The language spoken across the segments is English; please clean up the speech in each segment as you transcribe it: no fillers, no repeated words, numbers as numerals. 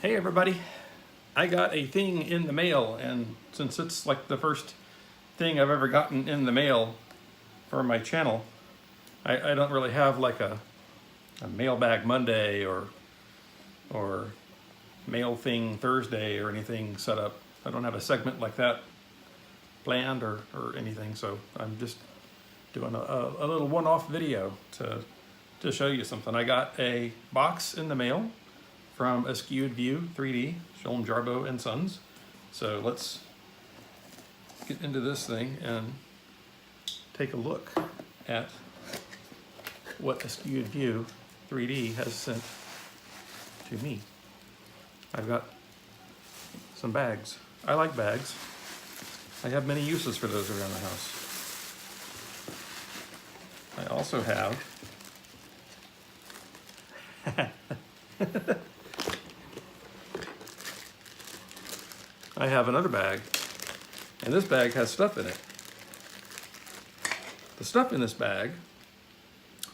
Hey everybody, I got a thing in the mail, and since it's like the first thing I've ever gotten in the mail for my channel, I don't really have like a mailbag Monday or mail thing Thursday or anything set up. I don't have a segment like that planned or anything, so I'm just doing a little one-off video to show you something. I got a box in the mail from a Skewed View 3D, Wham, Jarbo and Sons. So let's get into this thing and take a look at what a Skewed View 3D has sent to me. I've got some bags. I like bags. I have many uses for those around the house. I also have I have another bag, and this bag has stuff in it. The stuff in this bag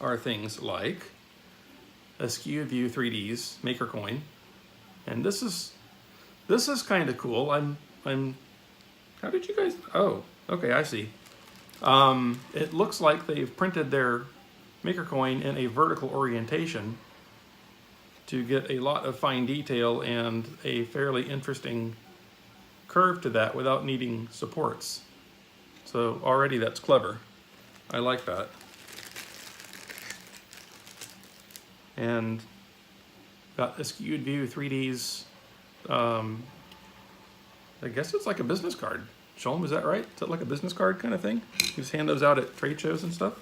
are things like a Skewed View 3D's Maker Coin, and this is kind of cool. I'm how did you guys? Oh, okay, I see. It looks like they've printed their Maker Coin in a vertical orientation to get a lot of fine detail and a fairly interesting curve to that without needing supports. So already that's clever. I like that. And got a Skewed View 3D's, I guess it's like a business card. Shalom, is that right? Is that like a business card kind of thing? You just hand those out at trade shows and stuff.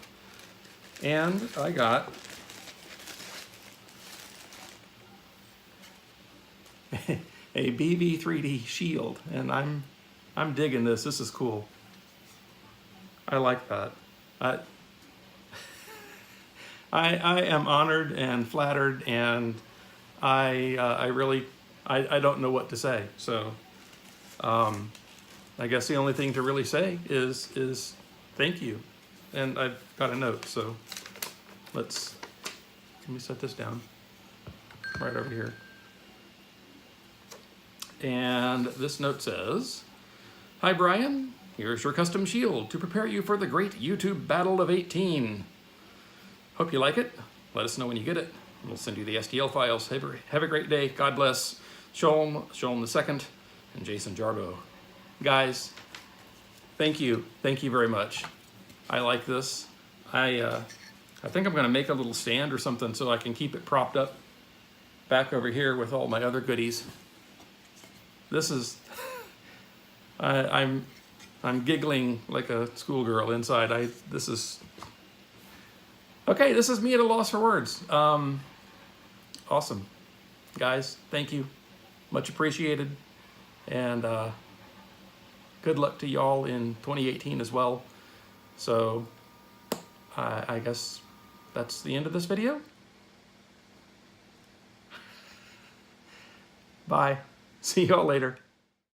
And I got a BB3D shield, and I'm digging this. This is cool. I like that. I am honored and flattered, and I really don't know what to say. So I guess the only thing to really say is thank you. And I've got a note, so let me set this down right over here. And this note says, "Hi Brian, here's your custom shield to prepare you for the great YouTube Battle of 18. Hope you like it. Let us know when you get it. We'll send you the STL files. Have a great day. God bless. Shalom the second, and Jason Jarbo." Guys, thank you. Thank you very much. I like this. I think I'm going to make a little stand or something so I can keep it propped up back over here with all my other goodies. This is, I'm giggling like a schoolgirl inside. This is me at a loss for words. Awesome. Guys, thank you. Much appreciated. And good luck to y'all in 2018 as well. So I guess that's the end of this video. Bye. See y'all later.